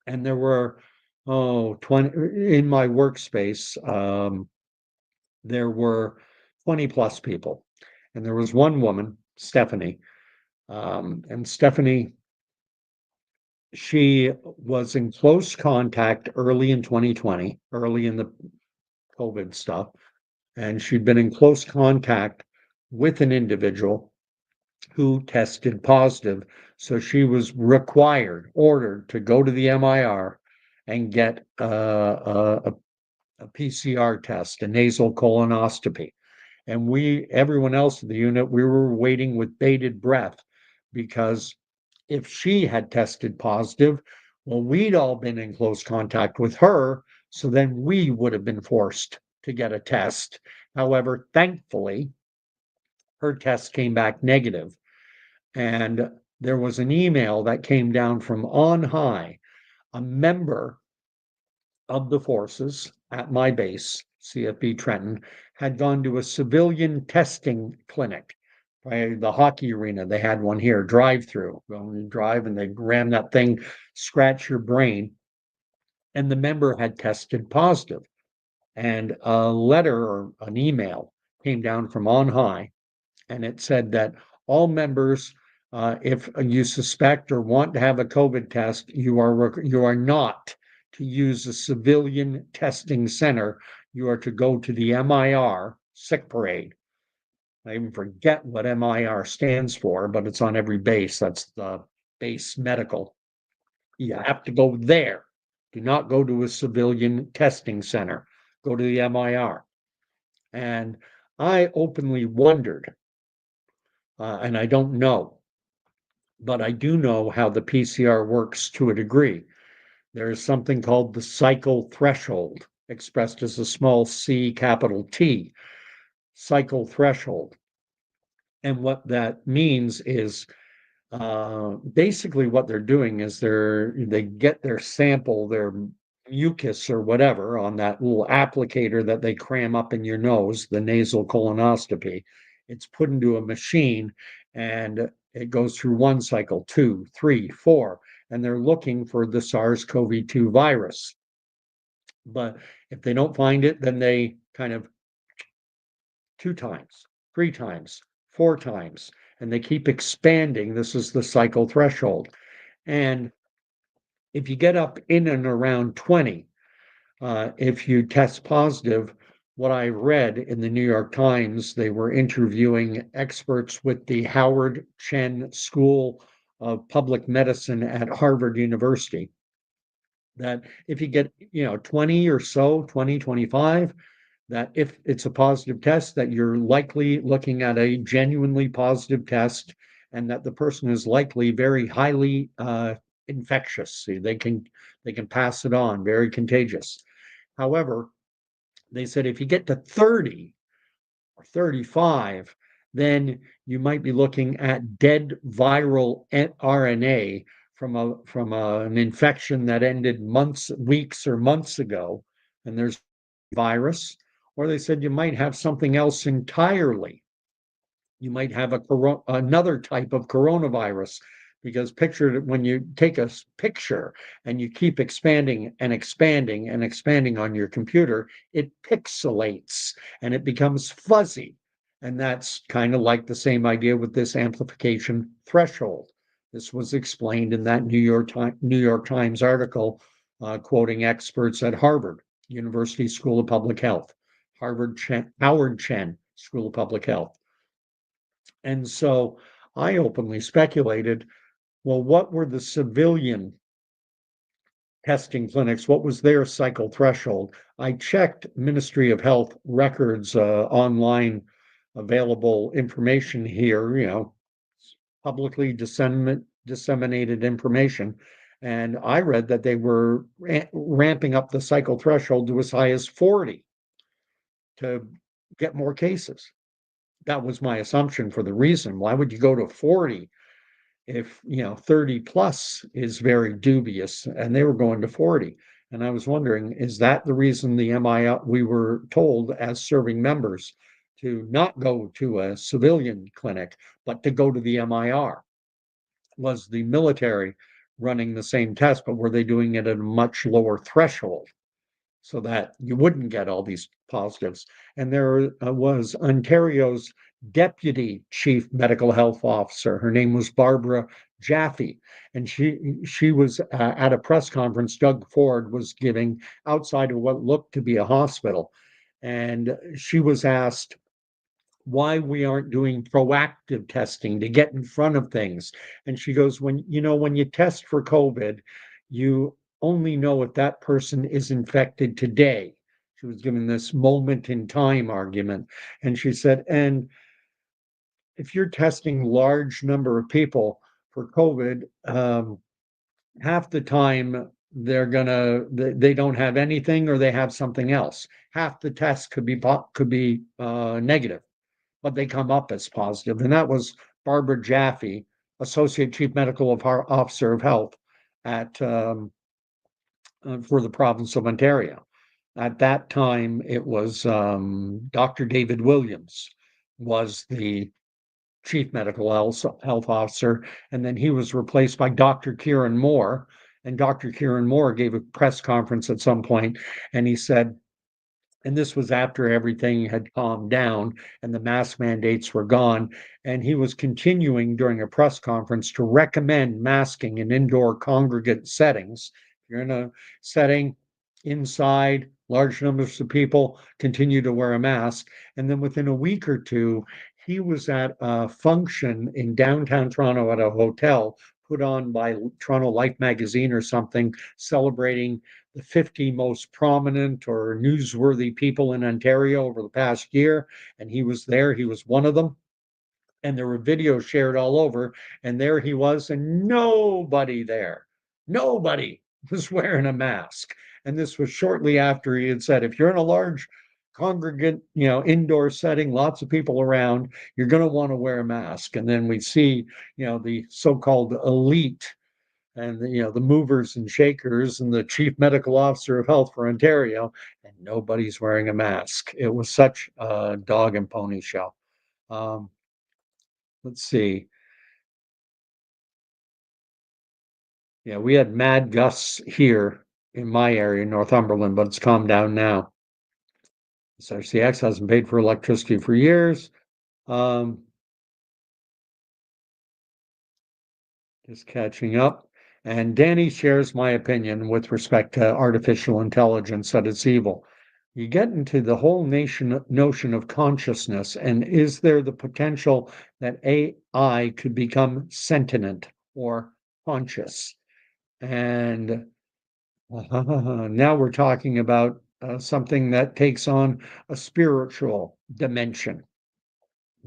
S1: and there were 20 in my workspace. There were 20 plus people, and there was one woman, Stephanie, and Stephanie, she was in close contact early in 2020, early in the COVID stuff, and she'd been in close contact with an individual who tested positive. So she was ordered to go to the MIR and get a PCR test, a nasal colonoscopy. And everyone else in the unit, we were waiting with bated breath because if she had tested positive, well, we'd all been in close contact with her. So then we would have been forced to get a test. However, thankfully, her test came back negative. And there was an email that came down from on high. A member of the forces at my base, CFB Trenton, had gone to a civilian testing clinic by the hockey arena. They had one here, drive through. Well, you drive and they ram that thing, scratch your brain. And the member had tested positive. And a letter or an email came down from on high, and it said that all members, if you suspect or want to have a COVID test, you are not to use a civilian testing center. You are to go to the MIR sick parade. I even forget what MIR stands for, but it's on every base. That's the base medical. You have to go there. Do not go to a civilian testing center. Go to the MIR. And I openly wondered, and I don't know, but I do know how the PCR works to a degree. There is something called the cycle threshold, expressed as a small c, capital T, cycle threshold. And what that means is basically what they're doing is they get their sample, their mucus or whatever on that little applicator that they cram up in your nose, the nasal colonoscopy. It's put into a machine and it goes through one cycle, two, three, four, and they're looking for the SARS-CoV-2 virus. But if they don't find it, then they kind of 2 times, 3 times, 4 times, and they keep expanding. This is the cycle threshold. And if you get up in and around 20, if you test positive, what I read in the New York Times, they were interviewing experts with the Howard Chen School of Public Medicine at Harvard University. That if you get, 20 or so, 20, 25, that if it's a positive test, that you're likely looking at a genuinely positive test, and that the person is likely very highly infectious. See, they can pass it on, very contagious. However, they said if you get to 30 or 35, then you might be looking at dead viral RNA from an infection that ended months, weeks, or months ago, and there's virus. Or they said you might have something else entirely. You might have another type of coronavirus, because picture when you take a picture and you keep expanding and expanding and expanding on your computer, it pixelates and it becomes fuzzy. And that's kind of like the same idea with this amplification threshold. This was explained in that New York Times article, quoting experts at Harvard University School of Public Health, Howard Chen School of Public Health. And so I openly speculated, well, what were the civilian testing clinics? What was their cycle threshold? I checked Ministry of Health records, online available information here, publicly disseminated information. And I read that they were ramping up the cycle threshold to as high as 40 to get more cases. That was my assumption for the reason. Why would you go to 40 if 30 plus is very dubious, and they were going to 40? And I was wondering, is that the reason the MIR, we were told as serving members to not go to a civilian clinic, but to go to the MIR? Was the military running the same test, but were they doing it at a much lower threshold so that you wouldn't get all these positives? And there was Ontario's deputy chief medical health officer. Her name was Barbara Jaffe, and she was at a press conference Doug Ford was giving outside of what looked to be a hospital, and she was asked why we aren't doing proactive testing to get in front of things. And she goes, when you test for COVID, you only know if that person is infected today. She was giving this moment in time argument. And she said, and if you're testing large number of people for COVID, half the time they don't have anything or they have something else. Half the tests could be negative, but they come up as positive. And that was Barbara Jaffe, Associate Chief Medical Officer of Health at for the province of Ontario. At that time, it was Dr. David Williams was the Chief Medical Health Officer, and then he was replaced by Dr. Kieran Moore. And Dr. Kieran Moore gave a press conference at some point, and he said, and this was after everything had calmed down and the mask mandates were gone. And he was continuing during a press conference to recommend masking in indoor congregate settings. If you're in a setting inside, large numbers of people, continue to wear a mask. And then within a week or two, he was at a function in downtown Toronto at a hotel put on by Toronto Life magazine or something, celebrating the 50 most prominent or newsworthy people in Ontario over the past year. And he was there, he was one of them. And there were videos shared all over. And there he was, and nobody was wearing a mask. And this was shortly after he had said, if you're in a large congregate, indoor setting, lots of people around, you're going to want to wear a mask. And then we see, the so-called elite and the movers and shakers and the chief medical officer of health for Ontario, and nobody's wearing a mask. It was such a dog and pony show. Um, let's see. Yeah, we had mad gusts here in my area, Northumberland, but it's calmed down now. SRCX hasn't paid for electricity for years. Just catching up. And Danny shares my opinion with respect to artificial intelligence that it's evil. You get into the whole notion of consciousness, and is there the potential that AI could become sentient or conscious? And now we're talking about something that takes on a spiritual dimension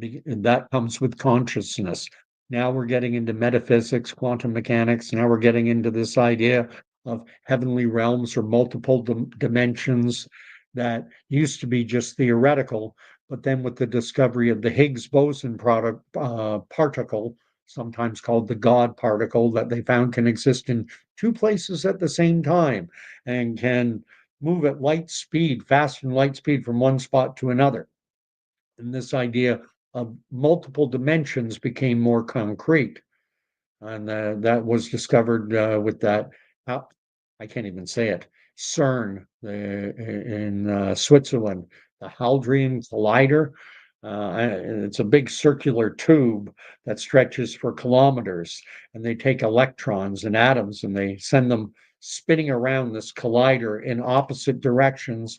S1: and that comes with consciousness. Now we're getting into metaphysics, quantum mechanics. Now we're getting into this idea of heavenly realms or multiple dimensions that used to be just theoretical, but then with the discovery of the Higgs boson particle, sometimes called the God particle, that they found can exist in two places at the same time and can move at light speed, faster than light speed from one spot to another. And this idea of multiple dimensions became more concrete. And that was discovered with that, uh, I can't even say it, CERN in Switzerland, the Hadron Collider. It's a big circular tube that stretches for kilometers, and they take electrons and atoms and they send them spinning around this collider in opposite directions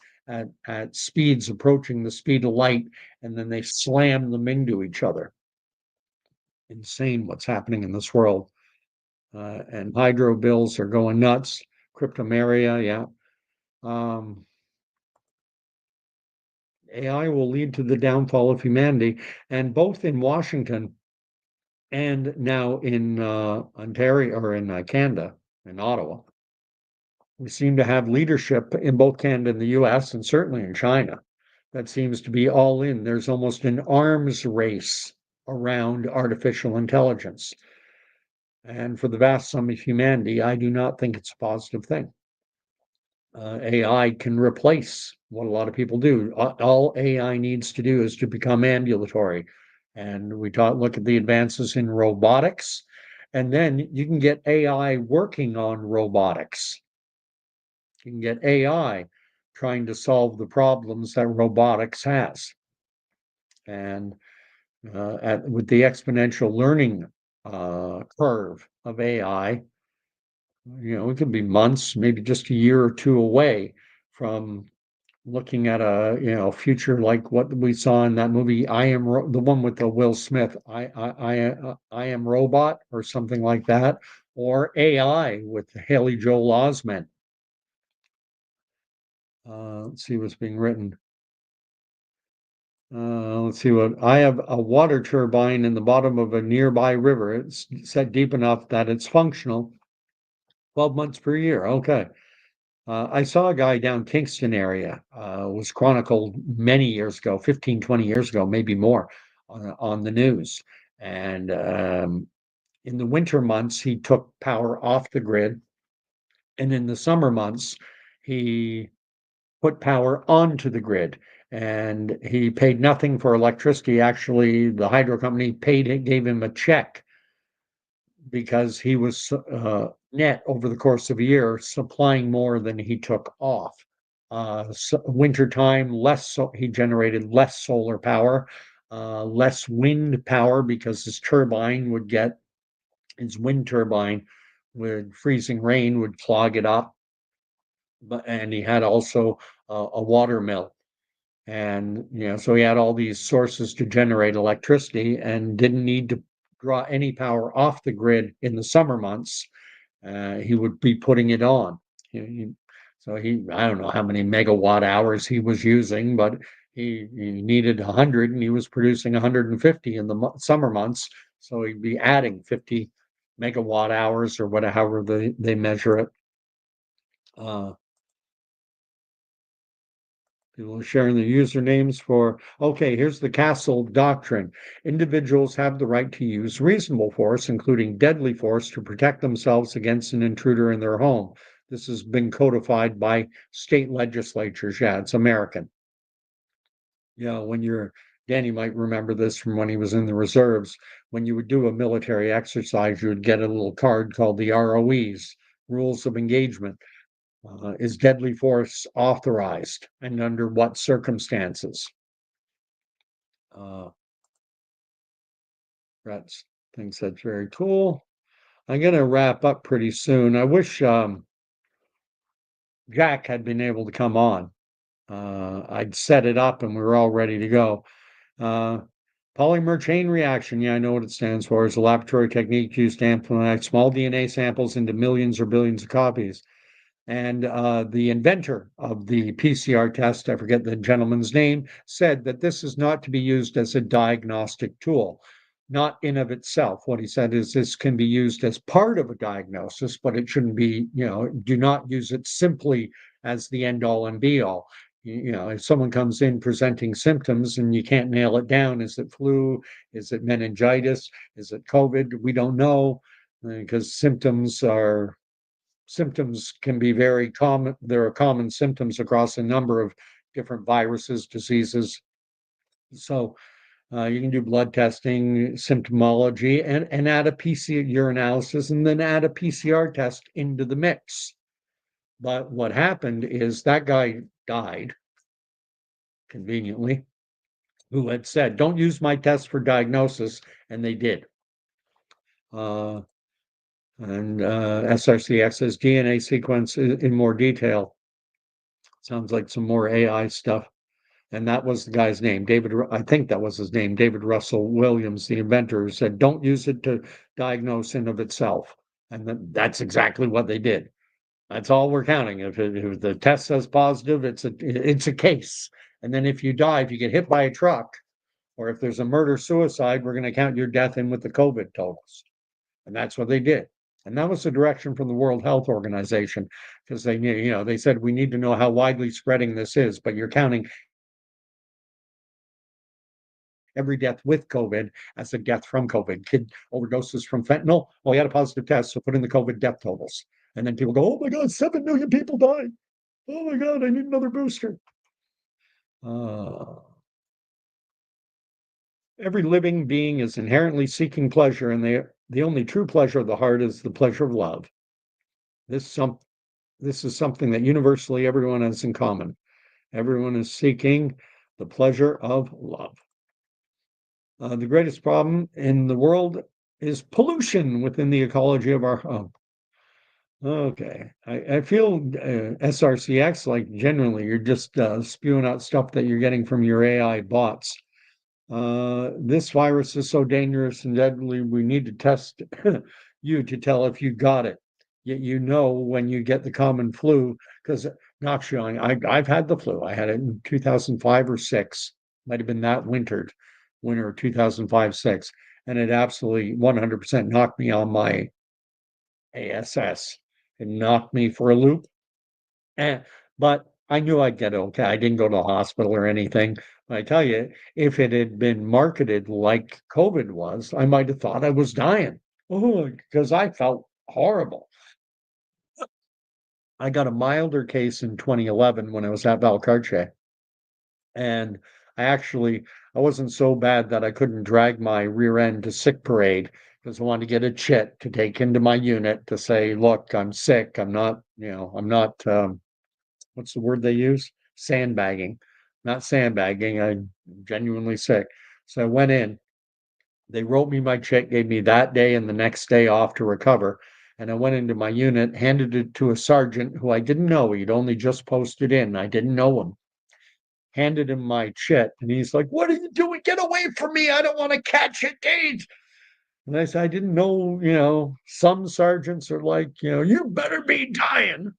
S1: at speeds approaching the speed of light, and then they slam them into each other. Insane what's happening in this world. And hydro bills are going nuts. Cryptomeria, yeah. AI will lead to the downfall of humanity, and both in Washington and now in Ontario or in Canada, in Ottawa, we seem to have leadership in both Canada and the US, and certainly in China. That seems to be all in. There's almost an arms race around artificial intelligence. And for the vast sum of humanity, I do not think it's a positive thing. AI can replace what a lot of people do. All AI needs to do is to become ambulatory. And we look at the advances in robotics, and then you can get AI working on robotics. You can get AI trying to solve the problems that robotics has. And with the exponential learning curve of AI, it could be months, maybe just a year or two away from looking at a future like what we saw in that movie. The one with the Will Smith. I Am Robot or something like that, or AI with Haley Joel Osment. Let's see what's being written. Let's see what I have a water turbine in the bottom of a nearby river. It's set deep enough that it's functional 12 months per year. Okay. I saw a guy down Kingston area, was chronicled many years ago, 15, 20 years ago, maybe more, on the news. And in the winter months, he took power off the grid. And in the summer months, he put power onto the grid. And he paid nothing for electricity. Actually, the hydro company gave him a check because he was net over the course of a year supplying more than he took off. Wintertime, he generated less solar power, less wind power because his wind turbine with freezing rain would clog it up. And he had also a water mill. And, so he had all these sources to generate electricity and didn't need to draw any power off the grid in the summer months. He would be putting it on. So I don't know how many megawatt hours he was using, but he needed 100 and he was producing 150 in the summer months. So he'd be adding 50 megawatt hours or whatever, however they measure it. People are sharing their usernames okay, here's the castle doctrine. Individuals have the right to use reasonable force, including deadly force, to protect themselves against an intruder in their home. This has been codified by state legislatures. Yeah, it's American. Danny might remember this from when he was in the reserves. When you would do a military exercise, you would get a little card called the ROEs, Rules of Engagement. Is deadly force authorized and under what circumstances? That's thinks that's very cool. I'm going to wrap up pretty soon. I wish Jack had been able to come on. I'd set it up and we were all ready to go. Uh, Polymer chain reaction, yeah, I know what it stands for. It's a laboratory technique used to amplify small DNA samples into millions or billions of copies. And the inventor of the PCR test, I forget the gentleman's name, said that this is not to be used as a diagnostic tool, not in of itself. What he said is this can be used as part of a diagnosis, but it shouldn't be, do not use it simply as the end all and be all. If someone comes in presenting symptoms and you can't nail it down, is it flu? Is it meningitis? Is it COVID? We don't know because symptoms can be very common. There are common symptoms across a number of different viruses, diseases. So you can do blood testing, symptomology, and add a PCR urinalysis, and then add a PCR test into the mix. But what happened is that guy died, conveniently, who had said, "Don't use my test for diagnosis," and they did. And SRCX's DNA sequence in more detail. Sounds like some more AI stuff. And that was the guy's name, David. I think that was his name, David Russell Williams, the inventor, said, "Don't use it to diagnose in of itself." And that's exactly what they did. That's all we're counting. If the test says positive, it's a case. And then if you die, if you get hit by a truck, or if there's a murder suicide, we're going to count your death in with the COVID totals. And that's what they did. And that was the direction from the World Health Organization, because they said we need to know how widely spreading this is, but you're counting every death with COVID as a death from COVID. Kid overdoses from fentanyl. Well, he had a positive test, so put in the COVID death totals. And then people go, "Oh my God, 7 million people died. Oh my God, I need another booster." Every living being is inherently seeking pleasure, and the only true pleasure of the heart is the pleasure of love. This is something that universally everyone has in common. Everyone is seeking the pleasure of love. The greatest problem in the world is pollution within the ecology of our home. Okay, I feel SRCX like genuinely you're just spewing out stuff that you're getting from your AI bots. This virus is so dangerous and deadly, we need to test you to tell if you got it. Yet when you get the common flu, because not showing, I've had the flu. I had it in 2005 or 6, might have been that winter of 2005-6, and it absolutely 100% knocked me on my ASS. It knocked me for a loop. But I knew I'd get okay. I didn't go to the hospital or anything. But I tell you, if it had been marketed like COVID was, I might have thought I was dying. Oh, because I felt horrible. I got a milder case in 2011 when I was at Valcartier. And I wasn't so bad that I couldn't drag my rear end to sick parade because I wanted to get a chit to take into my unit to say, "Look, I'm sick. I'm not, what's the word they use? Sandbagging. Not sandbagging. I'm genuinely sick." So I went in. They wrote me my check, gave me that day and the next day off to recover. And I went into my unit, handed it to a sergeant who I didn't know. He'd only just posted in. I didn't know him. Handed him my chit, and he's like, "What are you doing? Get away from me. I don't want to catch it, Gage." And I said, "I didn't know, some sergeants are like, you better be dying.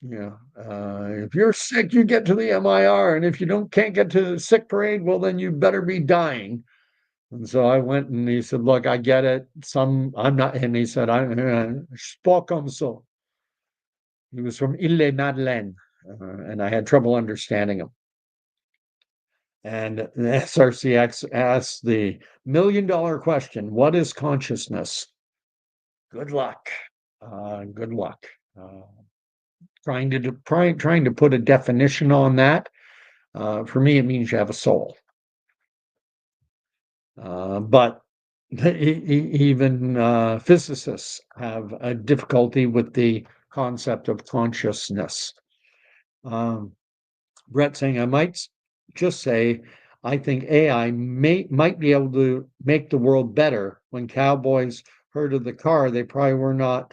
S1: If you're sick, you get to the MIR, and if you can't get to the sick parade, well, then you better be dying." And so I went, and he said, "Look, I get it. I'm not," and he said, "I'm pas comme ça." He was from Ille-Madeleine, and I had trouble understanding him. And the SRCX asks the $1 million question: what is consciousness? Good luck. Good luck. Trying to put a definition on that. For me, it means you have a soul. But even physicists have a difficulty with the concept of consciousness. Brett saying, "I might just say, I think AI might be able to make the world better when cowboys heard of the car, they probably were not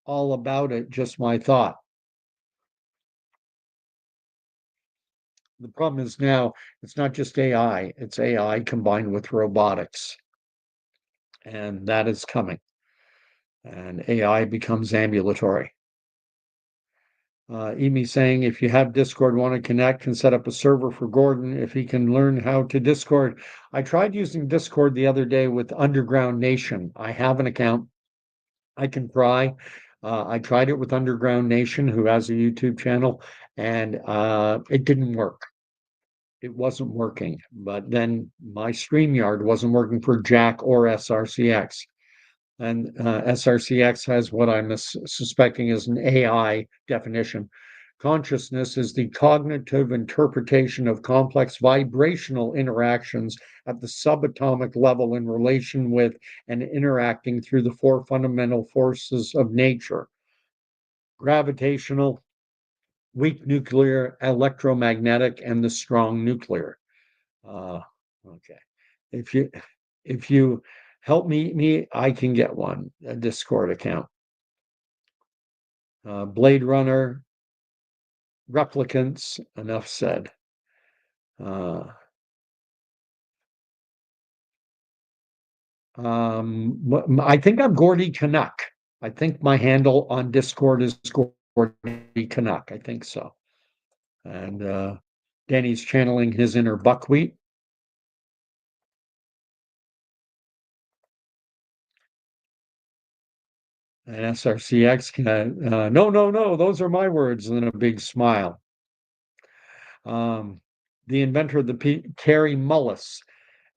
S1: all about it, just my thought. The problem is now it's not just AI, it's AI combined with robotics. And that is coming. And AI becomes ambulatory. Amy saying, if you have Discord, want to connect, can set up a server for Gordon if he can learn how to Discord. I tried using Discord the other day with Underground Nation. I have an account. I can try. I tried it with Underground Nation, who has a YouTube channel, and it didn't work. It wasn't working. But then my StreamYard wasn't working for Jack or SRCX. And SRCX has what I'm suspecting is an AI definition. Consciousness is the cognitive interpretation of complex vibrational interactions at the subatomic level in relation with and interacting through the four fundamental forces of nature: gravitational, weak nuclear, electromagnetic, and the strong nuclear. Okay. If you if you help me, I can get one, a Discord account. Blade Runner, replicants, enough said. I think I'm Gordie Canuck. I think my handle on Discord is Gordie Canuck. I think so. And Danny's channeling his inner buckwheat. And SRCX can, no, those are my words, and then a big smile. The inventor of the Carey Mullis,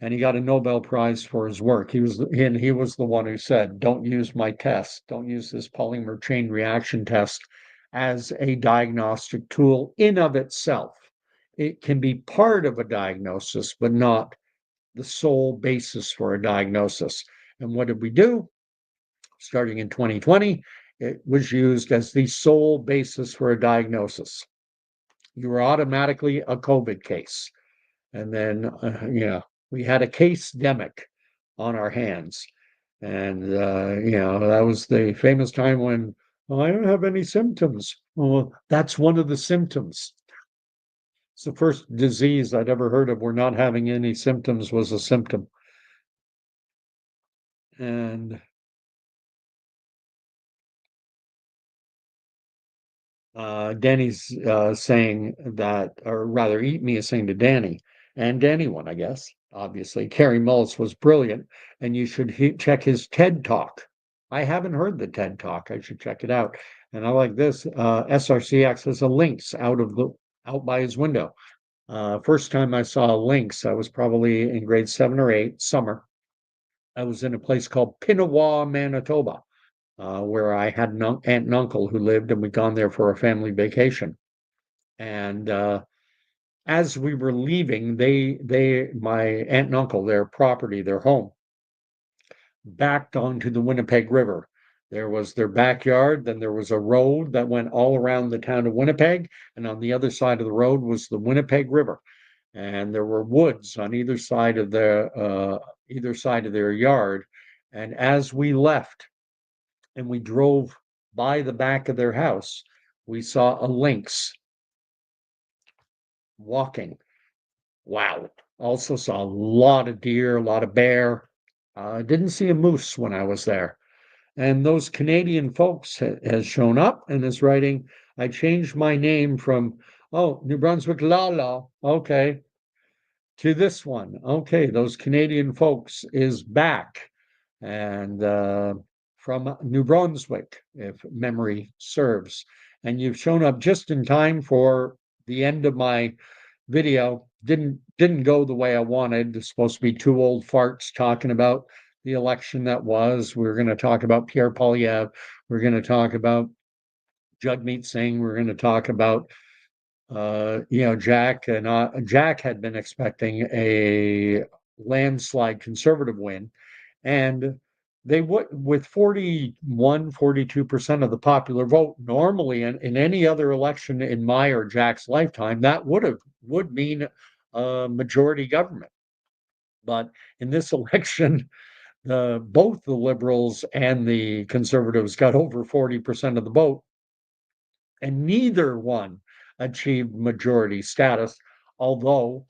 S1: and he got a Nobel Prize for his work. He was the one who said, "Don't use my test. Don't use this polymer chain reaction test as a diagnostic tool in of itself. It can be part of a diagnosis, but not the sole basis for a diagnosis." And what did we do? Starting in 2020, it was used as the sole basis for a diagnosis. You were automatically a COVID case. And then, we had a case-demic on our hands. And, that was the famous time when, well, I don't have any symptoms. Well, that's one of the symptoms. It's the first disease I'd ever heard of where not having any symptoms was a symptom. And Danny's saying that, or rather, me is saying to Danny, and Danny won, I guess. Obviously, Carey Mullis was brilliant, and you should check his TED Talk. I haven't heard the TED Talk. I should check it out. And I like this. SRCX has a lynx out by his window. First time I saw a lynx, I was probably in grade 7 or 8, summer. I was in a place called Pinawa, Manitoba, where I had an aunt and uncle who lived, and we'd gone there for a family vacation. And as we were leaving, my aunt and uncle, their property, their home, backed onto the Winnipeg River. There was their backyard, then there was a road that went all around the town of Winnipeg, and on the other side of the road was the Winnipeg River. And there were woods on either side of their yard. And as we left, and we drove by the back of their house, we saw a lynx walking. Wow. Also saw a lot of deer, a lot of bear. Didn't see a moose when I was there. And those Canadian folks has shown up and is writing, I changed my name from, New Brunswick Lala, okay, to this one. Okay, those Canadian folks is back. And from New Brunswick, if memory serves. And you've shown up just in time for the end of my video. Didn't go the way I wanted. It's supposed to be two old farts talking about the election that was. We're going to talk about Pierre Poilievre. We're going to talk about Jagmeet Singh. We're going to talk about Jack. And Jack had been expecting a landslide conservative win. And they would, with 42% of the popular vote, normally in any other election in my or Jack's lifetime, that would mean a majority government. But in this election, both the Liberals and the Conservatives got over 40% of the vote, and neither one achieved majority status, although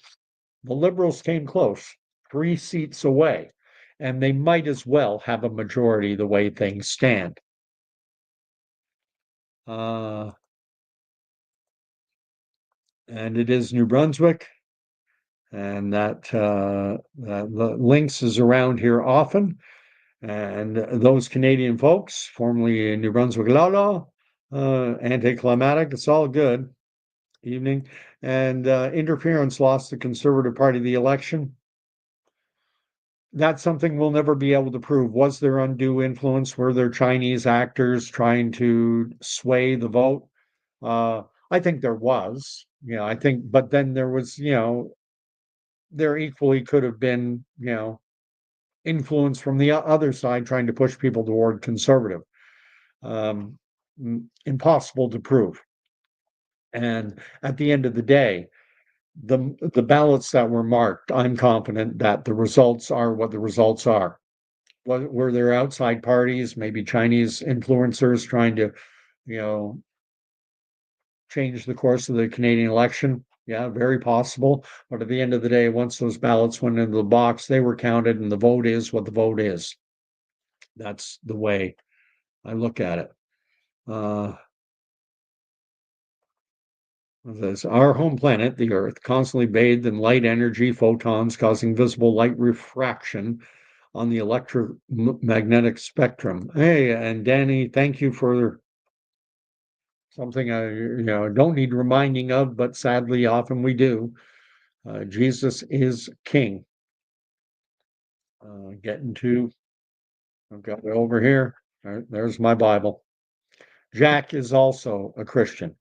S1: the Liberals came close, 3 seats away, and they might as well have a majority the way things stand. And it is New Brunswick, and that Lynx is around here often. And those Canadian folks, formerly in New Brunswick, anticlimactic, it's all good. Evening. And interference lost the Conservative Party the election. That's something we'll never be able to prove. Was there undue influence? Were there Chinese actors trying to sway the vote? I think there was, I think, but then there was, there equally could have been, influence from the other side trying to push people toward conservative. Impossible to prove. And at the end of the day, the ballots that were marked, I'm confident that the results are what the results are. Were there outside parties, maybe Chinese influencers trying to, change the course of the Canadian election? Yeah, very possible. But at the end of the day, once those ballots went into the box, they were counted, and the vote is what the vote is. That's the way I look at it. Our home planet, the Earth, constantly bathed in light energy, photons causing visible light refraction on the electromagnetic spectrum. Hey, and Danny, thank you for something I don't need reminding of, but sadly often we do. Jesus is King. I've got it over here. There's my Bible. Jack is also a Christian,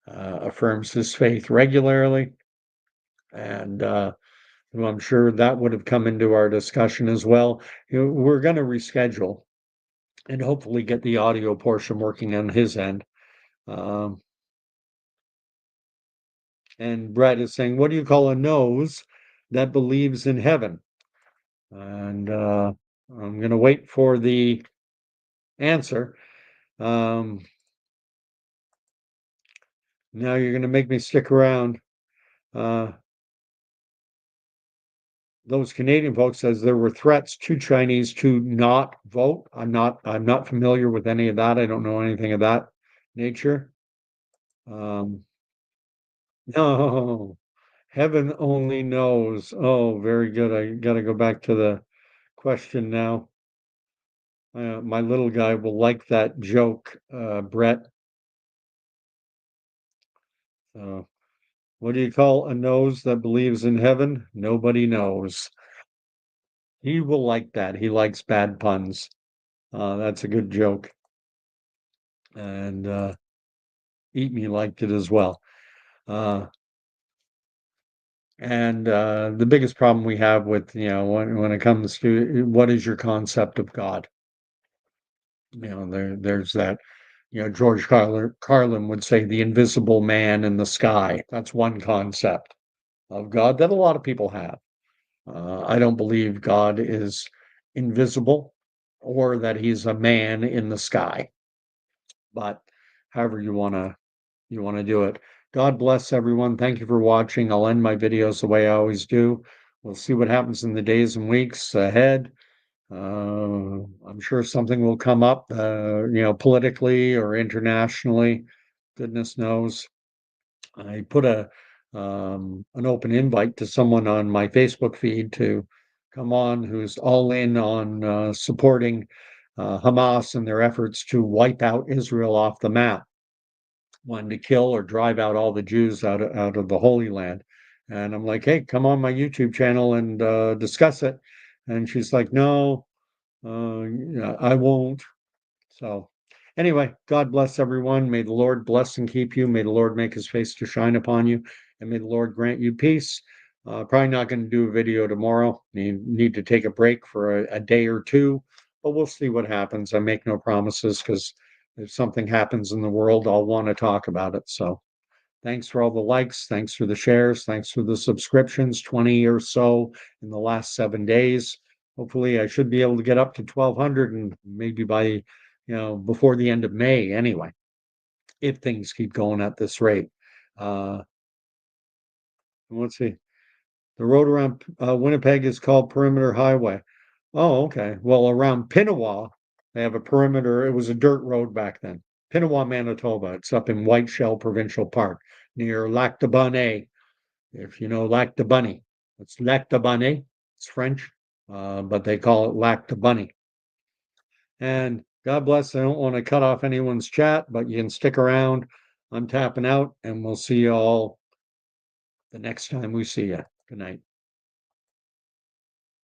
S1: affirms his faith regularly, and I'm sure that would have come into our discussion as well. We're going to reschedule and hopefully get the audio portion working on his end. And Brett is saying, what do you call a nose that believes in heaven? And I'm going to wait for the answer. Now you're going to make me stick around. Those Canadian folks says there were threats to Chinese to not vote. I'm not familiar with any of that. I don't know anything of that nature. No, heaven only knows. Oh, very good. I got to go back to the question now. My little guy will like that joke, Brett. What do you call a nose that believes in heaven? Nobody knows. He will like that. He likes bad puns. That's a good joke. And Eat Me liked it as well. And the biggest problem we have with, when it comes to what is your concept of God? There's that, George Carlin would say the invisible man in the sky. That's one concept of God that a lot of people have. I don't believe God is invisible or that he's a man in the sky. But however you want to do it. God bless everyone. Thank you for watching. I'll end my videos the way I always do. We'll see what happens in the days and weeks ahead. I'm sure something will come up, politically or internationally. Goodness knows. I put an open invite to someone on my Facebook feed to come on who's all in on supporting Hamas and their efforts to wipe out Israel off the map, wanting to kill or drive out all the Jews out of the Holy Land. And I'm like, hey, come on my YouTube channel and discuss it. And she's like, no, I won't. So anyway, God bless everyone. May the Lord bless and keep you. May the Lord make his face to shine upon you. And may the Lord grant you peace. Probably not going to do a video tomorrow. You need to take a break for a day or two, but we'll see what happens. I make no promises because if something happens in the world, I'll want to talk about it. So thanks for all the likes. Thanks for the shares. Thanks for the subscriptions, 20 or so in the last 7 days. Hopefully I should be able to get up to 1,200 and maybe by, before the end of May anyway, if things keep going at this rate. Let's see. The road around Winnipeg is called Perimeter Highway. Oh, okay. Well, around Pinawa, they have a perimeter. It was a dirt road back then. Pinawa, Manitoba. It's up in White Shell Provincial Park near Lac de Bonnet. If you know Lac de Bunny, it's Lac de Bonnet. It's French, but they call it Lac de Bunny. And God bless. I don't want to cut off anyone's chat, but you can stick around. I'm tapping out, and we'll see you all the next time we see you. Good night.